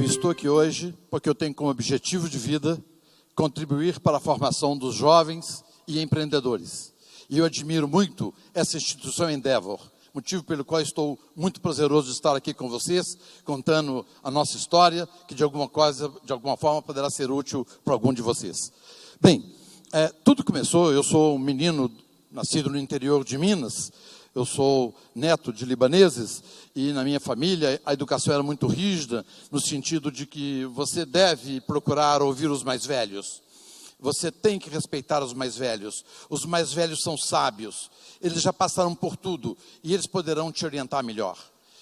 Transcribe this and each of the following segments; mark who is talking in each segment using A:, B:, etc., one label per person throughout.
A: estou aqui hoje porque eu tenho como objetivo de vida contribuir para a formação dos jovens e empreendedores. E eu admiro muito essa instituição Endeavor, motivo pelo qual estou muito prazeroso de estar aqui com vocês, contando a nossa história, que de alguma forma poderá ser útil para algum de vocês. Bem, tudo começou, eu sou um menino nascido no interior de Minas, eu sou neto de libaneses e na minha família a educação era muito rígida, no sentido de que você deve procurar ouvir os mais velhos. Você tem que respeitar os mais velhos. Os mais velhos são sábios. Eles já passaram por tudo e eles poderão te orientar melhor.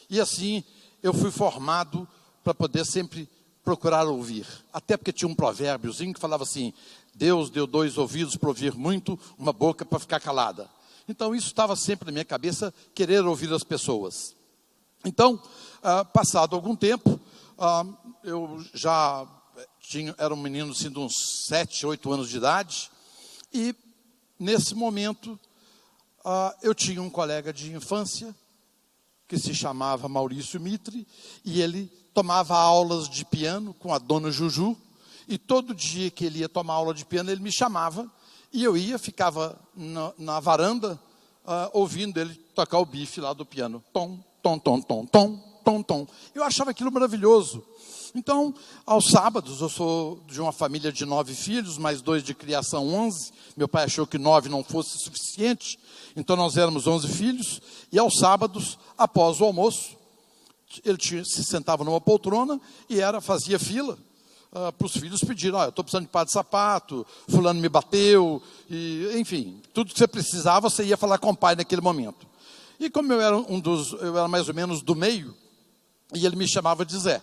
A: E assim eu fui formado para poder sempre procurar ouvir. Até porque tinha um provérbiozinho que falava assim: Deus deu 2 ouvidos para ouvir muito, uma boca para ficar calada. Então isso estava sempre na minha cabeça, querer ouvir as pessoas. Então, passado algum tempo, eu já era um menino assim, de uns 7, 8 anos de idade, e nesse momento eu tinha um colega de infância que se chamava Maurício Mitre, e ele tomava aulas de piano com a dona Juju, e todo dia que ele ia tomar aula de piano, ele me chamava, e eu ficava na varanda, ouvindo ele tocar o bife lá do piano. Tom, tom, tom, tom, tom, tom, tom. Eu achava aquilo maravilhoso. Então, aos sábados, eu sou de uma família de 9 filhos, mais 2 de criação, 11. Meu pai achou que 9 não fosse suficiente, então nós éramos 11 filhos. E aos sábados, após o almoço, ele se sentava numa poltrona e fazia fila para os filhos pedirem: eu estou precisando de par de sapato, fulano me bateu, e, enfim, tudo que você precisava, você ia falar com o pai naquele momento. E como eu era mais ou menos do meio, e ele me chamava de Zé.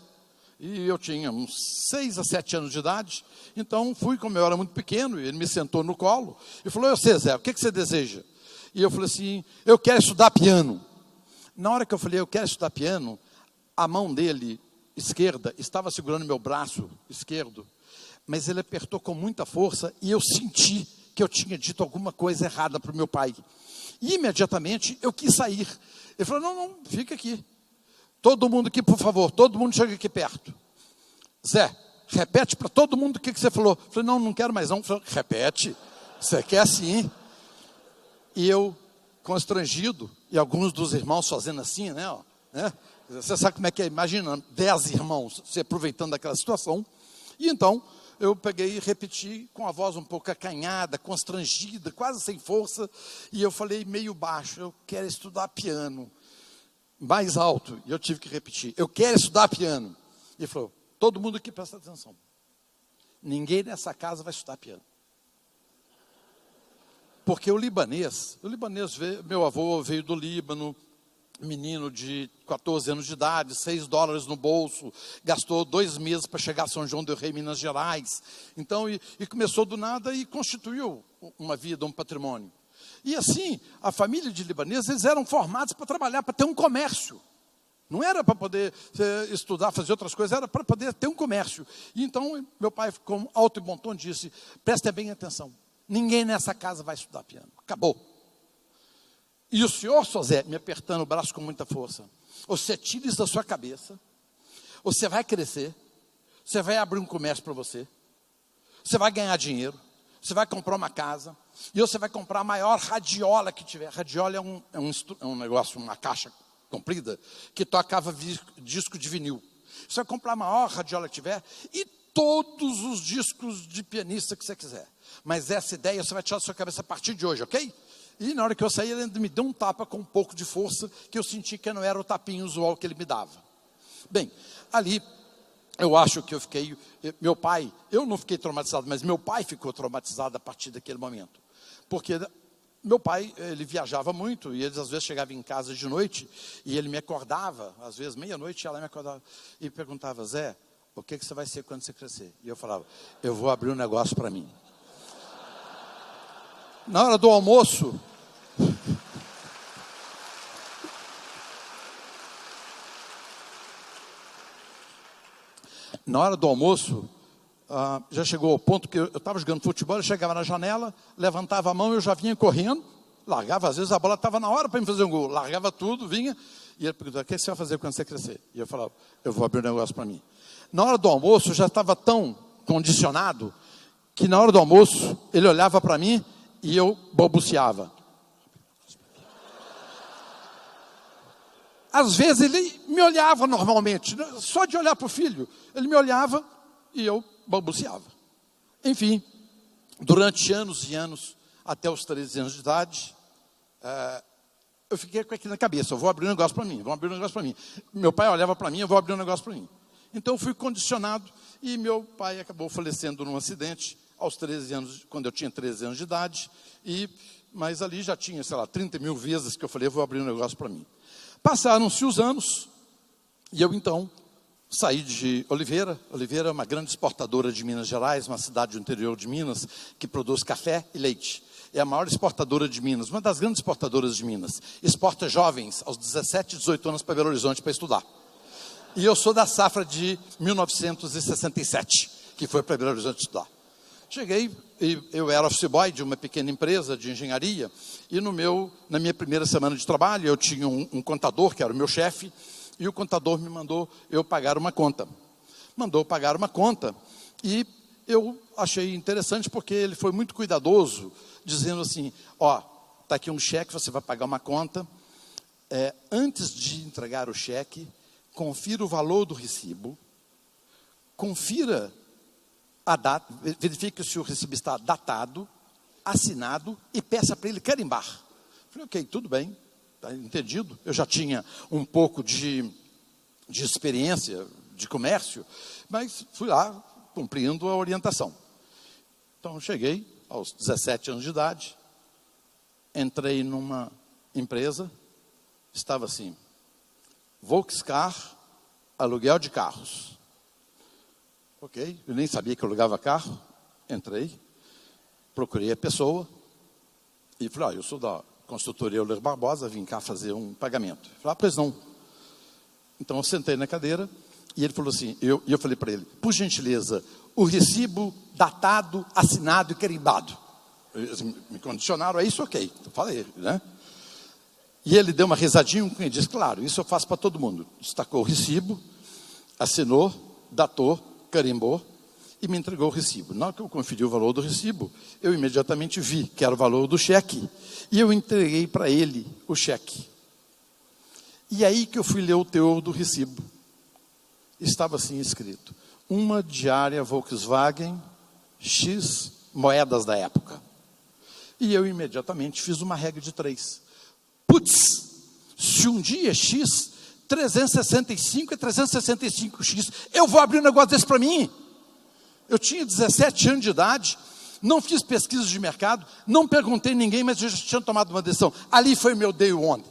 A: E eu tinha uns 6 a 7 anos de idade, então como eu era muito pequeno, ele me sentou no colo e falou: eu sei, Zé, o que você deseja? E eu falei assim: eu quero estudar piano. Na hora que eu falei, eu quero estudar piano, a mão dele, esquerda, estava segurando meu braço esquerdo, mas ele apertou com muita força e eu senti que eu tinha dito alguma coisa errada para o meu pai. E imediatamente eu quis sair. Ele falou: não, fica aqui. Todo mundo aqui, por favor, todo mundo chega aqui perto. Zé, repete para todo mundo o que você falou. Eu falei: não quero mais não. Ele falou: repete, você quer sim. E eu, constrangido, e alguns dos irmãos fazendo assim, né? Você sabe como é que é, imagina, 10 irmãos se aproveitando daquela situação. E então, eu peguei e repeti com a voz um pouco acanhada, constrangida, quase sem força. E eu falei meio baixo: eu quero estudar piano. Mais alto, e eu tive que repetir: eu quero estudar piano. E ele falou: todo mundo aqui presta atenção. Ninguém nessa casa vai estudar piano. Porque o libanês meu avô veio do Líbano, menino de 14 anos de idade, $6 no bolso, gastou 2 meses para chegar a São João del Rei, Minas Gerais. Então, e começou do nada e constituiu uma vida, um patrimônio. E assim, a família de libaneses, eles eram formados para trabalhar, para ter um comércio. Não era para poder estudar, fazer outras coisas, era para poder ter um comércio. E então, meu pai, com alto e bom tom, disse: prestem bem atenção, ninguém nessa casa vai estudar piano. Acabou. E o senhor, Zé, me apertando o braço com muita força: você tira isso da sua cabeça, você vai crescer, você vai abrir um comércio para você vai ganhar dinheiro, você vai comprar uma casa, e você vai comprar a maior radiola que tiver. Radiola é um negócio, uma caixa comprida, que tocava disco de vinil. Você vai comprar a maior radiola que tiver, e todos os discos de pianista que você quiser. Mas essa ideia você vai tirar da sua cabeça a partir de hoje, ok? E na hora que eu saí, ele me deu um tapa com um pouco de força, que eu senti que não era o tapinho usual que ele me dava. Bem, ali eu acho que meu pai, eu não fiquei traumatizado, mas meu pai ficou traumatizado a partir daquele momento. Porque meu pai, ele viajava muito, e ele às vezes chegava em casa de noite, e ele me acordava, às vezes meia-noite, ela me acordava, e perguntava: Zé, o que você vai ser quando você crescer? E eu falava: eu vou abrir um negócio para mim. Na hora do almoço, já chegou ao ponto que eu estava jogando futebol, eu chegava na janela, levantava a mão, eu já vinha correndo, largava, às vezes a bola estava na hora para me fazer um gol, largava tudo, vinha, e ele perguntava: o que você vai fazer quando você crescer? E eu falava: eu vou abrir um negócio para mim. na hora do almoço eu já estava tão condicionado que na hora do almoço ele olhava para mim e eu balbuciava. Às vezes ele me olhava normalmente, só de olhar para o filho, ele me olhava e eu balbuciava. Enfim, durante anos e anos, até os 13 anos de idade, eu fiquei com aquilo na cabeça, eu vou abrir um negócio para mim, vou abrir um negócio para mim. Meu pai olhava para mim, eu vou abrir um negócio para mim. Então eu fui condicionado e meu pai acabou falecendo num acidente aos 13 anos, quando eu tinha 13 anos de idade, mas ali já tinha, 30 mil vezes que eu falei, eu vou abrir um negócio para mim. Passaram-se os anos, e eu então saí de Oliveira. Oliveira é uma grande exportadora de Minas Gerais, uma cidade do interior de Minas, que produz café e leite. É a maior exportadora de Minas, uma das grandes exportadoras de Minas. Exporta jovens aos 17, 18 anos para Belo Horizonte para estudar. E eu sou da safra de 1967, que foi para Belo Horizonte estudar. Cheguei, eu era office boy de uma pequena empresa de engenharia, e na minha primeira semana de trabalho, eu tinha um contador, que era o meu chefe, e o contador me mandou eu pagar uma conta. Mandou pagar uma conta, e eu achei interessante, porque ele foi muito cuidadoso, dizendo assim, está aqui um cheque, você vai pagar uma conta, antes de entregar o cheque, confira o valor do recibo, confira a data, verifique se o recibo está datado, assinado e peça para ele carimbar. Falei, ok, tudo bem, está entendido. Eu já tinha um pouco de experiência de comércio, mas fui lá cumprindo a orientação. Então, cheguei aos 17 anos de idade, entrei numa empresa, estava assim, Volkscar, aluguel de carros. Ok, eu nem sabia que eu alugava carro, entrei, procurei a pessoa e falei, eu sou da consultoria Euler Barbosa, vim cá fazer um pagamento. Falei, pois não. Então eu sentei na cadeira e ele falou assim, eu falei para ele, por gentileza, o recibo datado, assinado e carimbado. Eles me condicionaram a isso, ok, eu falei, né? E ele deu uma risadinha e disse, claro, isso eu faço para todo mundo. Destacou o recibo, assinou, datou, carimbou e me entregou o recibo. Na hora que eu conferi o valor do recibo, eu imediatamente vi que era o valor do cheque e eu entreguei para ele o cheque. E aí que eu fui ler o teor do recibo. Estava assim escrito, uma diária Volkswagen, X moedas da época. E eu imediatamente fiz uma regra de 3. Putz, se um dia é X, 365 é 365X, eu vou abrir um negócio desse para mim. Eu tinha 17 anos de idade, não fiz pesquisa de mercado, não perguntei ninguém, mas eu já tinha tomado uma decisão. Ali foi meu day one.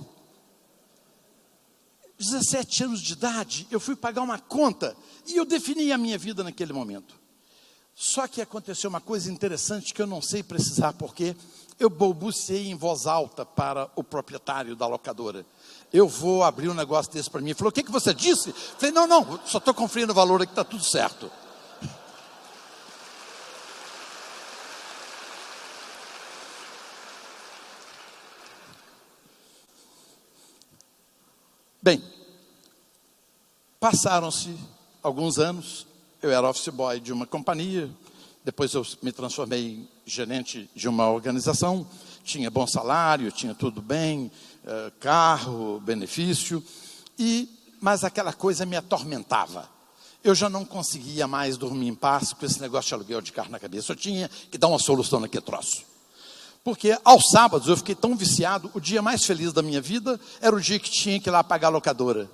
A: 17 anos de idade, eu fui pagar uma conta e eu defini a minha vida naquele momento. Só que aconteceu uma coisa interessante que eu não sei precisar porque eu balbuciei em voz alta para o proprietário da locadora. Eu vou abrir um negócio desse para mim. Ele falou, o que você disse? Falei, não, só estou conferindo o valor aqui, está tudo certo. Bem, passaram-se alguns anos, eu era office boy de uma companhia, depois eu me transformei em gerente de uma organização, tinha bom salário, tinha tudo bem, carro, benefício, mas aquela coisa me atormentava. Eu já não conseguia mais dormir em paz com esse negócio de aluguel de carro na cabeça, eu tinha que dar uma solução naquele troço. Porque aos sábados eu fiquei tão viciado, o dia mais feliz da minha vida era o dia que tinha que ir lá pagar a locadora.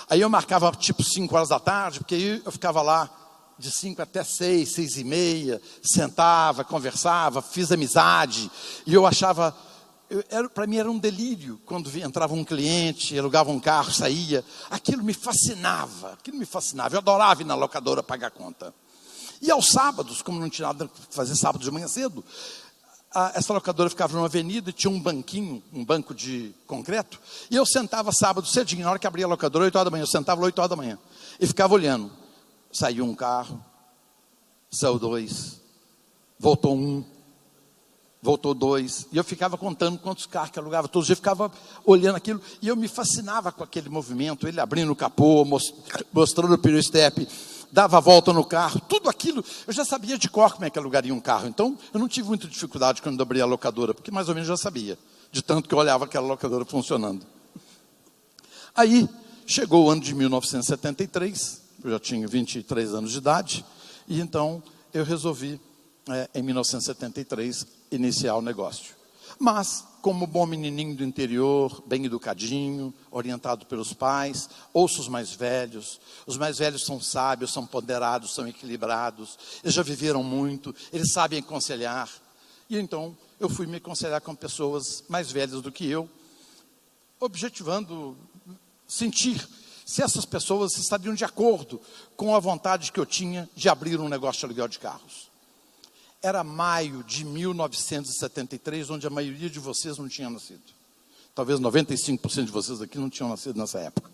A: Aí eu marcava tipo 5 horas da tarde, porque aí eu ficava lá de 5 até 6, 6 e meia, sentava, conversava, fiz amizade, e eu achava, para mim era um delírio, quando entrava um cliente, alugava um carro, saía, aquilo me fascinava, eu adorava ir na locadora pagar a conta. E aos sábados, como não tinha nada para fazer sábado de manhã cedo, essa locadora ficava numa avenida e tinha um banquinho, um banco de concreto, e eu sentava sábado cedinho, na hora que abria a locadora, 8 horas da manhã, eu sentava 8 horas da manhã, e ficava olhando. Saiu um carro, saiu 2, voltou 1, voltou 2, e eu ficava contando quantos carros que eu alugava, todos os dias eu ficava olhando aquilo, e eu me fascinava com aquele movimento, ele abrindo o capô, mostrando o pneu step, dava a volta no carro, tudo aquilo, eu já sabia de cor como é que alugaria um carro. Então, eu não tive muita dificuldade quando abri a locadora, porque mais ou menos já sabia, de tanto que eu olhava aquela locadora funcionando. Aí, chegou o ano de 1973, eu já tinha 23 anos de idade, e então eu resolvi, em 1973, iniciar o negócio. Mas, como bom menininho do interior, bem educadinho, orientado pelos pais, ouço os mais velhos são sábios, são ponderados, são equilibrados, eles já viveram muito, eles sabem aconselhar. E então, eu fui me aconselhar com pessoas mais velhas do que eu, objetivando sentir se essas pessoas estariam de acordo com a vontade que eu tinha de abrir um negócio de aluguel de carros. Era maio de 1973, onde a maioria de vocês não tinha nascido. Talvez 95% de vocês aqui não tinham nascido nessa época.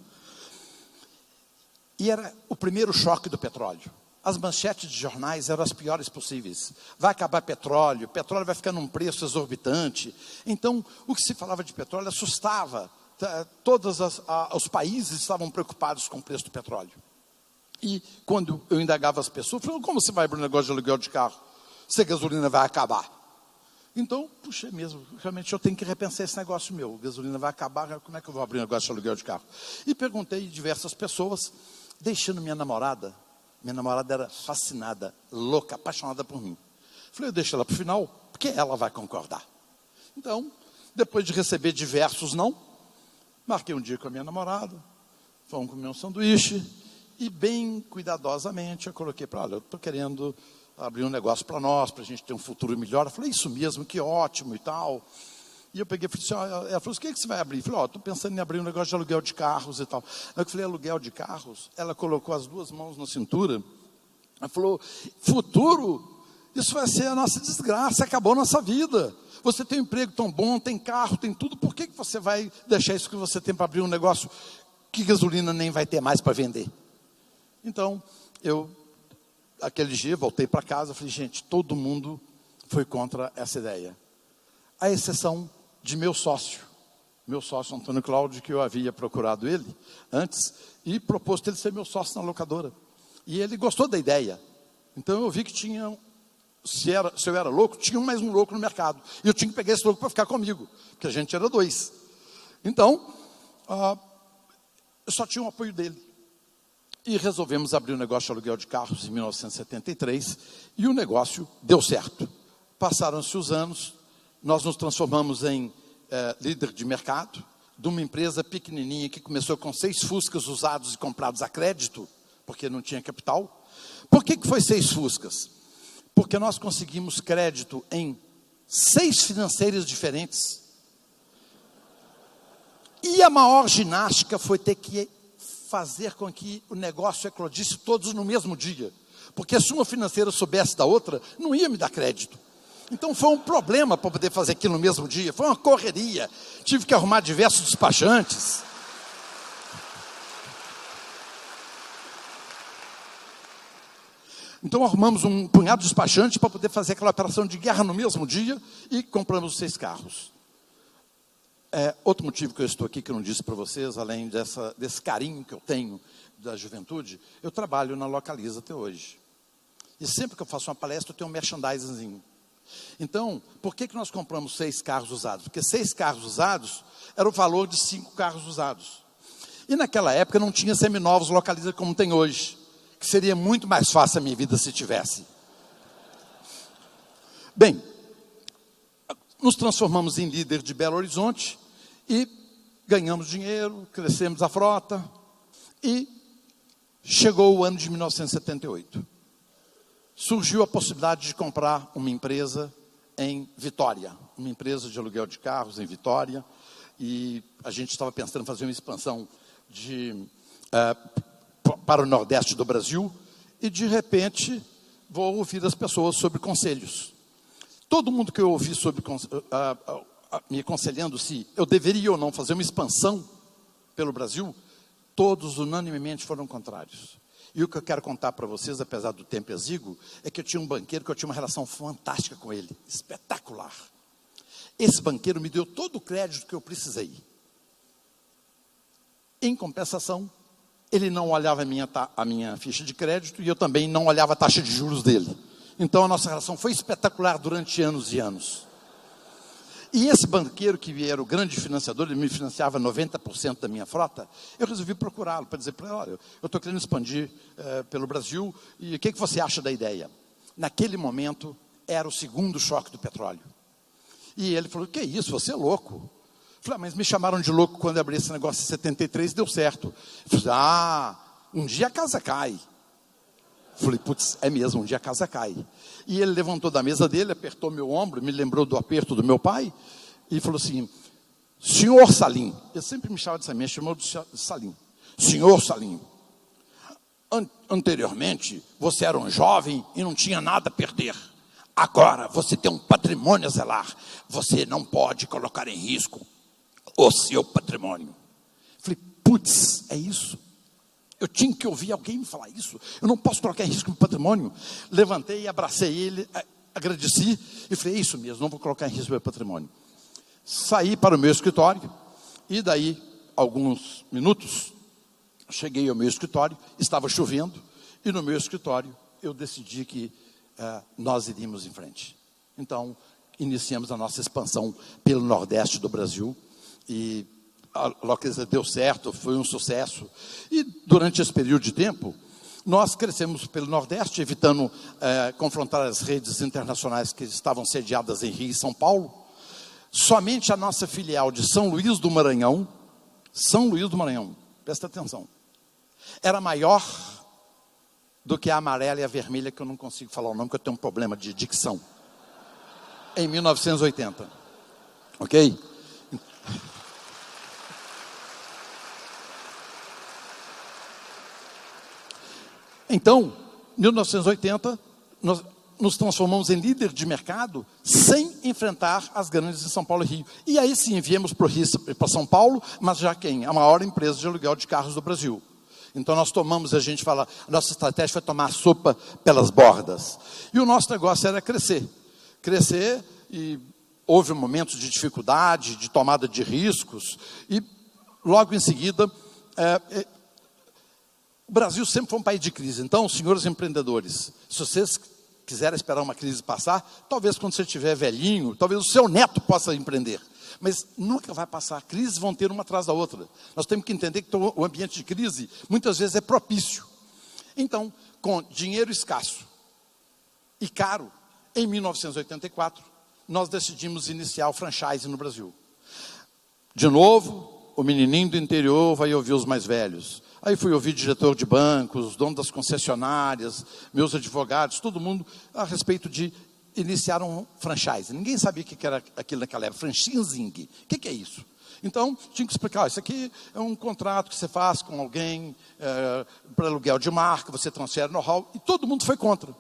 A: E era o primeiro choque do petróleo. As manchetes de jornais eram as piores possíveis. Vai acabar petróleo vai ficar num preço exorbitante. Então, o que se falava de petróleo assustava. Todos os países estavam preocupados com o preço do petróleo. E quando eu indagava as pessoas, eu falei, como você vai abrir um negócio de aluguel de carro? Se a gasolina vai acabar. Então, puxa, mesmo, realmente eu tenho que repensar esse negócio meu. A gasolina vai acabar, como é que eu vou abrir um negócio de aluguel de carro? E perguntei a diversas pessoas, deixando minha namorada era fascinada, louca, apaixonada por mim. Falei, eu deixo ela para o final, porque ela vai concordar. Então, depois de receber diversos não, marquei um dia com a minha namorada, fomos comer um sanduíche, e bem cuidadosamente eu coloquei para ela, eu estou querendo abrir um negócio para nós, para a gente ter um futuro melhor. Ela falou, isso mesmo, que ótimo e tal. E eu peguei e falei assim, ela falou, o que você vai abrir? Eu falei, estou pensando em abrir um negócio de aluguel de carros e tal. Aí eu falei, aluguel de carros? Ela colocou as duas mãos na cintura, ela falou, futuro? Isso vai ser a nossa desgraça, acabou a nossa vida. Você tem um emprego tão bom, tem carro, tem tudo, por que você vai deixar isso que você tem para abrir um negócio que gasolina nem vai ter mais para vender? Então, aquele dia, voltei para casa, falei, gente, todo mundo foi contra essa ideia. À exceção de meu sócio Antônio Cláudio, que eu havia procurado ele antes, e proposto ele ser meu sócio na locadora. E ele gostou da ideia. Então eu vi que tinha, se eu era louco, tinha mais um louco no mercado. E eu tinha que pegar esse louco para ficar comigo, porque a gente era dois. Então, eu só tinha o apoio dele. E resolvemos abrir um negócio de aluguel de carros em 1973, e o negócio deu certo. Passaram-se os anos, nós nos transformamos em líder de mercado, de uma empresa pequenininha que começou com 6 Fuscas usados e comprados a crédito, porque não tinha capital. Por que foi 6 Fuscas? Porque nós conseguimos crédito em 6 financeiras diferentes. E a maior ginástica foi ter que fazer com que o negócio eclodisse todos no mesmo dia. Porque se uma financeira soubesse da outra, não ia me dar crédito. Então foi um problema para poder fazer aquilo no mesmo dia. Foi uma correria. Tive que arrumar diversos despachantes. Então arrumamos um punhado de despachantes para poder fazer aquela operação de guerra no mesmo dia e compramos os 6 carros. Outro motivo que eu estou aqui, que eu não disse para vocês, além desse carinho que eu tenho da juventude, eu trabalho na Localiza até hoje. E sempre que eu faço uma palestra, eu tenho um merchandisingzinho. Então, por que nós compramos 6 carros usados? Porque 6 carros usados era o valor de 5 carros usados. E naquela época não tinha seminovos Localiza como tem hoje, que seria muito mais fácil a minha vida se tivesse. Bem, nos transformamos em líder de Belo Horizonte e ganhamos dinheiro, crescemos a frota e chegou o ano de 1978. Surgiu a possibilidade de comprar uma empresa em Vitória, uma empresa de aluguel de carros em Vitória, e a gente estava pensando em fazer uma expansão para o Nordeste do Brasil, e de repente vou ouvir as pessoas sobre conselhos. Todo mundo que eu ouvi me aconselhando se eu deveria ou não fazer uma expansão pelo Brasil, todos unanimemente foram contrários. E o que eu quero contar para vocês, apesar do tempo exíguo, é que eu tinha um banqueiro que eu tinha uma relação fantástica com ele, espetacular. Esse banqueiro me deu todo o crédito que eu precisei. Em compensação, Ele não olhava a minha ficha de crédito e eu também não olhava a taxa de juros dele. Então a nossa relação foi espetacular durante anos e anos. E esse banqueiro, que era o grande financiador, ele me financiava 90% da minha frota, eu resolvi procurá-lo para dizer para ele: olha, eu estou querendo expandir pelo Brasil, e o que você acha da ideia? Naquele momento, era o segundo choque do petróleo. E ele falou: que isso, você é louco. Eu falei: mas me chamaram de louco quando eu abri esse negócio em 73 e deu certo. Eu falei: um dia a casa cai. Eu falei: putz, é mesmo, um dia a casa cai. E ele levantou da mesa dele, apertou meu ombro, me lembrou do aperto do meu pai, e falou assim: senhor Salim, eu sempre me chamava de Salim, me chamou de Salim. Senhor Salim, anteriormente você era um jovem e não tinha nada a perder. Agora você tem um patrimônio a zelar. Você não pode colocar em risco o seu patrimônio. Eu falei: putz, é isso? Eu tinha que ouvir alguém me falar isso. Eu não posso colocar em risco o meu patrimônio. Levantei, abracei ele, agradeci e falei: é isso mesmo, não vou colocar em risco o meu patrimônio. Saí para o meu escritório e daí, alguns minutos, cheguei ao meu escritório, estava chovendo, e no meu escritório eu decidi que nós iríamos em frente. Então, iniciamos a nossa expansão pelo Nordeste do Brasil, e a localização deu certo, foi um sucesso. E durante esse período de tempo, nós crescemos pelo Nordeste, evitando confrontar as redes internacionais que estavam sediadas em Rio e São Paulo. Somente a nossa filial de São Luís do Maranhão, presta atenção, era maior do que a amarela e a vermelha, que eu não consigo falar o nome, porque eu tenho um problema de dicção, em 1980, ok? Então, em 1980, nós nos transformamos em líder de mercado sem enfrentar as grandes de São Paulo e Rio. E aí sim, viemos para São Paulo, mas já a maior empresa de aluguel de carros do Brasil. Então nós tomamos, a gente fala, a nossa estratégia foi tomar a sopa pelas bordas. E o nosso negócio era crescer. Crescer, e houve momentos de dificuldade, de tomada de riscos, e logo em seguida, o Brasil sempre foi um país de crise. Então, senhores empreendedores, se vocês quiserem esperar uma crise passar, talvez quando você estiver velhinho, talvez o seu neto possa empreender. Mas nunca vai passar. Crises vão ter uma atrás da outra. Nós temos que entender que o ambiente de crise, muitas vezes, é propício. Então, com dinheiro escasso e caro, em 1984, nós decidimos iniciar o franchise no Brasil. De novo, o menininho do interior vai ouvir os mais velhos. Aí fui ouvir diretor de bancos, dono das concessionárias, meus advogados, todo mundo a respeito de iniciar um franchise. Ninguém sabia o que era aquilo naquela época, franchising. O que é isso? Então, tinha que explicar: isso aqui é um contrato que você faz com alguém para aluguel de marca, você transfere know-how, e todo mundo foi contra.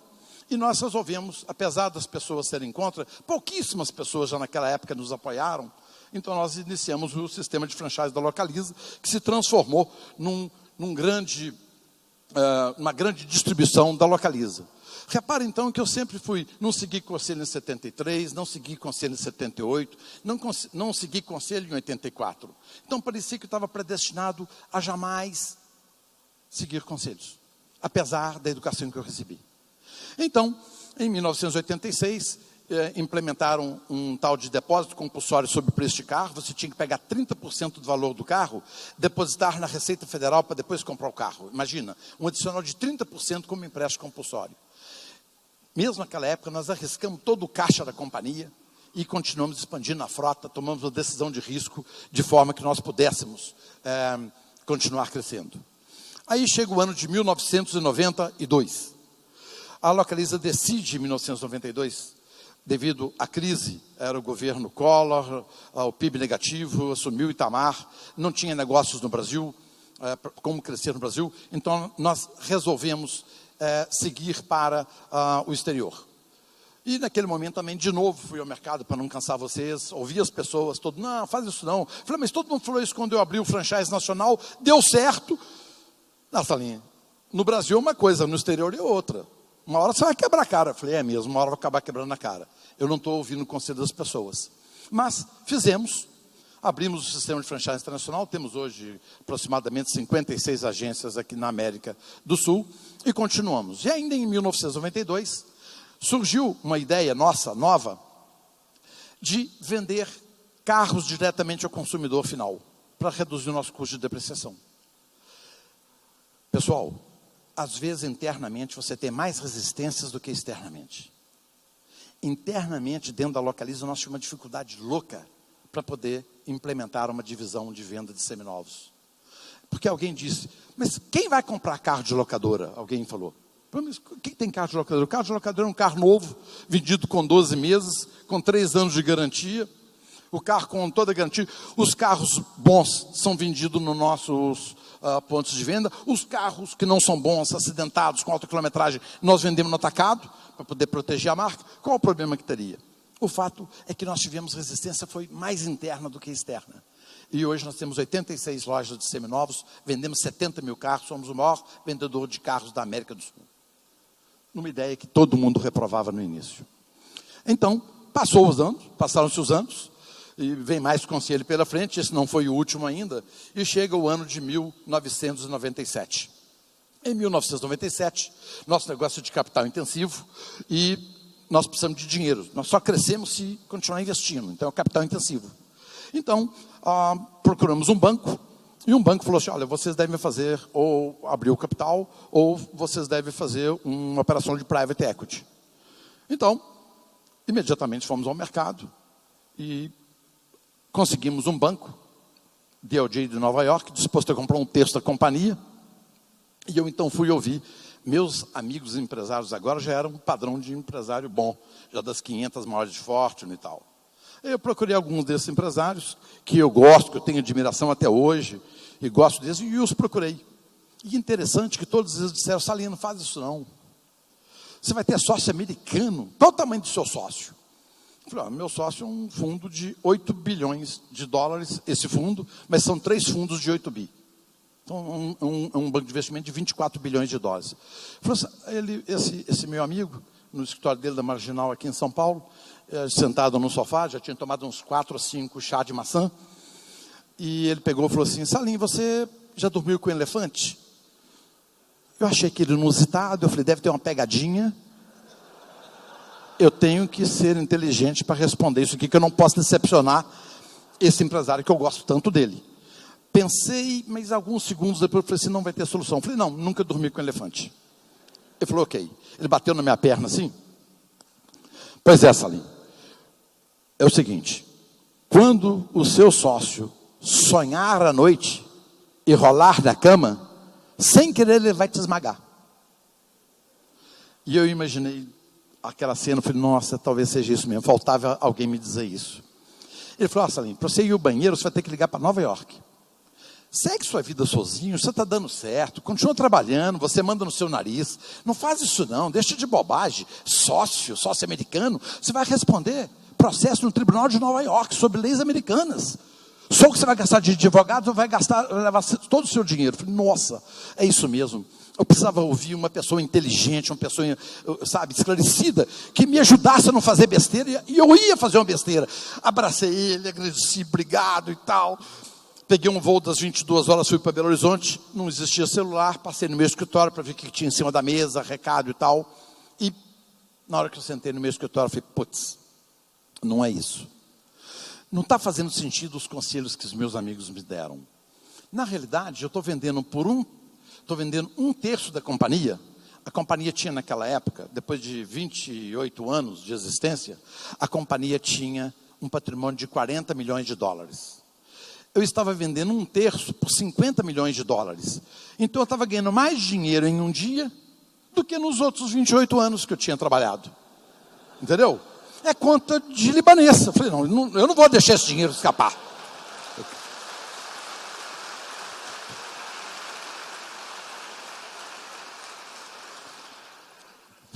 A: E nós resolvemos, apesar das pessoas serem contra, pouquíssimas pessoas já naquela época nos apoiaram. Então nós iniciamos o sistema de franchise da Localiza, que se transformou numa grande distribuição da Localiza. Repara então que eu sempre não segui conselho em 73, não segui conselho em 78, não segui conselho em 84. Então parecia que eu estava predestinado a jamais seguir conselhos, apesar da educação que eu recebi. Então, em 1986, implementaram um tal de depósito compulsório sobre o preço de carro. Você tinha que pegar 30% do valor do carro, depositar na Receita Federal para depois comprar o carro. Imagina, um adicional de 30% como empréstimo compulsório. Mesmo naquela época, nós arriscamos todo o caixa da companhia e continuamos expandindo a frota, tomamos uma decisão de risco de forma que nós pudéssemos continuar crescendo. Aí chega o ano de 1992. A Localiza decide, em 1992, devido à crise, era o governo Collor, o PIB negativo, assumiu Itamar, não tinha negócios no Brasil, como crescer no Brasil, então nós resolvemos seguir para o exterior. E naquele momento também, de novo, fui ao mercado para não cansar vocês, ouvi as pessoas, não, faz isso não. Falei: mas todo mundo falou isso quando eu abri o franchise nacional, deu certo. Ela falou: no Brasil é uma coisa, no exterior é outra. Uma hora você vai quebrar a cara. Eu falei: é mesmo, uma hora vai acabar quebrando a cara. Eu não estou ouvindo o conselho das pessoas. Mas fizemos. abrimos o sistema de franchise internacional, temos hoje aproximadamente 56 agências aqui na América do Sul, e continuamos. E ainda em 1992, surgiu uma ideia nossa, nova, de vender carros diretamente ao consumidor final, para reduzir o nosso custo de depreciação. Pessoal, às vezes internamente você tem mais resistências do que externamente. Internamente, dentro da Localiza, nós tínhamos uma dificuldade louca para poder implementar uma divisão de venda de seminovos. Porque alguém disse, mas quem vai comprar carro de locadora? Alguém falou. Mas quem tem carro de locadora? O carro de locadora é um carro novo, vendido com 12 meses, com 3 anos de garantia. O carro com toda a garantia. Os carros bons são vendidos nos nossos pontos de venda. Os carros que não são bons, acidentados, com alta quilometragem, nós vendemos no atacado, para poder proteger a marca. Qual o problema que teria? O fato é que nós tivemos resistência, foi mais interna do que externa. E hoje nós temos 86 lojas de seminovos, vendemos 70 mil carros, somos o maior vendedor de carros da América do Sul. Numa ideia que todo mundo reprovava no início. Então, passaram-se os anos, e vem mais conselho pela frente, esse não foi o último ainda, e chega o ano de 1997. Em 1997, nosso negócio é de capital intensivo, e nós precisamos de dinheiro. Nós só crescemos se continuar investindo, então é capital intensivo. Então, procuramos um banco, e um banco falou assim, olha, vocês devem fazer, ou abrir o capital, ou vocês devem fazer uma operação de private equity. Então, imediatamente fomos ao mercado, e conseguimos um banco, DLJ de Nova York, disposto a comprar um terço da companhia, e eu então fui ouvir. Meus amigos empresários agora já eram um padrão de empresário bom, já das 500 maiores de Fortune e tal. Eu procurei alguns desses empresários, que eu gosto, que eu tenho admiração até hoje, e gosto deles, e os procurei. E interessante que todos eles disseram, Salino, não faz isso não. Você vai ter sócio americano, qual o tamanho do seu sócio? Eu falei, meu sócio é um fundo de 8 bilhões de dólares, esse fundo, mas são 3 fundos de 8 bi. Então, um banco de investimento de 24 bilhões de dólares. Esse meu amigo, no escritório dele da Marginal aqui em São Paulo, sentado no sofá, já tinha tomado uns 4 ou 5 chá de maçã, e ele pegou e falou assim, Salim, você já dormiu com um elefante? Eu achei aquilo inusitado, eu falei, deve ter uma pegadinha. Eu tenho que ser inteligente para responder isso aqui, que eu não posso decepcionar esse empresário que eu gosto tanto dele. Pensei, mas alguns segundos depois eu falei assim, não vai ter solução. Eu falei, não, nunca dormi com elefante. Ele falou, ok. Ele bateu na minha perna assim. Pois é, Salim. É o seguinte, quando o seu sócio sonhar à noite e rolar na cama, sem querer ele vai te esmagar. E eu imaginei aquela cena, eu falei, nossa, talvez seja isso mesmo, faltava alguém me dizer isso. Ele falou, Salim, para você ir ao banheiro, você vai ter que ligar para Nova York. Segue sua vida sozinho, você está dando certo, continua trabalhando, você manda no seu nariz, não faz isso não, deixa de bobagem, sócio americano, você vai responder processo no Tribunal de Nova York sobre leis americanas. Só o que você vai gastar de advogado, vai levar todo o seu dinheiro. Eu falei, nossa, é isso mesmo. Eu precisava ouvir uma pessoa inteligente, uma pessoa, sabe, esclarecida, que me ajudasse a não fazer besteira, e eu ia fazer uma besteira. Abracei ele, agradeci, obrigado e tal. Peguei um voo das 22 horas, fui para Belo Horizonte, não existia celular, passei no meu escritório para ver o que tinha em cima da mesa, recado e tal. E na hora que eu sentei no meu escritório, eu falei, putz, não é isso. Não está fazendo sentido os conselhos que os meus amigos me deram. Na realidade, eu estou vendendo um terço da companhia. A companhia tinha naquela época, depois de 28 anos de existência, a companhia tinha um patrimônio de 40 milhões de dólares. Eu estava vendendo um terço por 50 milhões de dólares. Então eu estava ganhando mais dinheiro em um dia do que nos outros 28 anos que eu tinha trabalhado. Entendeu? É conta de libanesa. Eu falei, não, eu não vou deixar esse dinheiro escapar.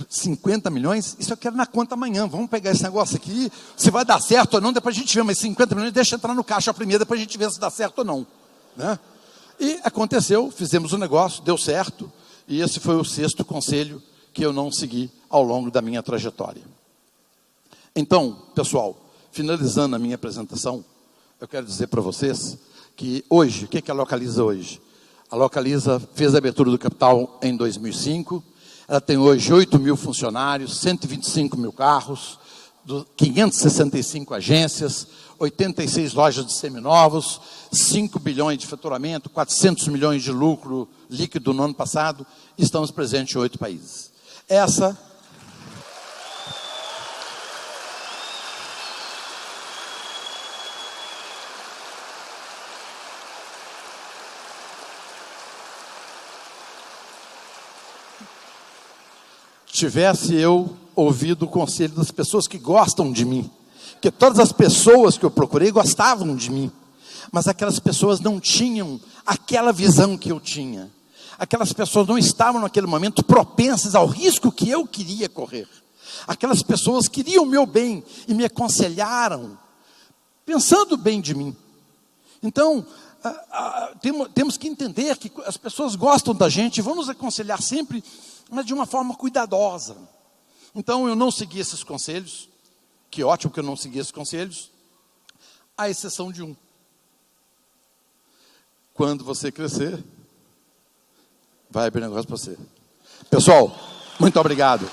A: 50 milhões, isso eu quero na conta amanhã. Vamos pegar esse negócio aqui, se vai dar certo ou não, depois a gente vê, mas 50 milhões deixa entrar no caixa primeiro, depois a gente vê se dá certo ou não. Né? E aconteceu, fizemos o negócio, deu certo, e esse foi o 6º conselho que eu não segui ao longo da minha trajetória. Então, pessoal, finalizando a minha apresentação, eu quero dizer para vocês que hoje, o que a Localiza hoje? A Localiza fez a abertura do capital em 2005, ela tem hoje 8 mil funcionários, 125 mil carros, 565 agências, 86 lojas de seminovos, 5 bilhões de faturamento, 400 milhões de lucro líquido no ano passado, estamos presentes em 8 países. Tivesse eu ouvido o conselho das pessoas que gostam de mim, porque todas as pessoas que eu procurei gostavam de mim, mas aquelas pessoas não tinham aquela visão que eu tinha. Aquelas pessoas não estavam naquele momento propensas ao risco que eu queria correr. Aquelas pessoas queriam o meu bem e me aconselharam, pensando bem de mim. Então, temos que entender que as pessoas gostam da gente, vão nos aconselhar sempre, mas de uma forma cuidadosa. Então, eu não segui esses conselhos, que ótimo que eu não segui esses conselhos, à exceção de um. Quando você crescer, vai abrir negócio para você. Pessoal, muito obrigado.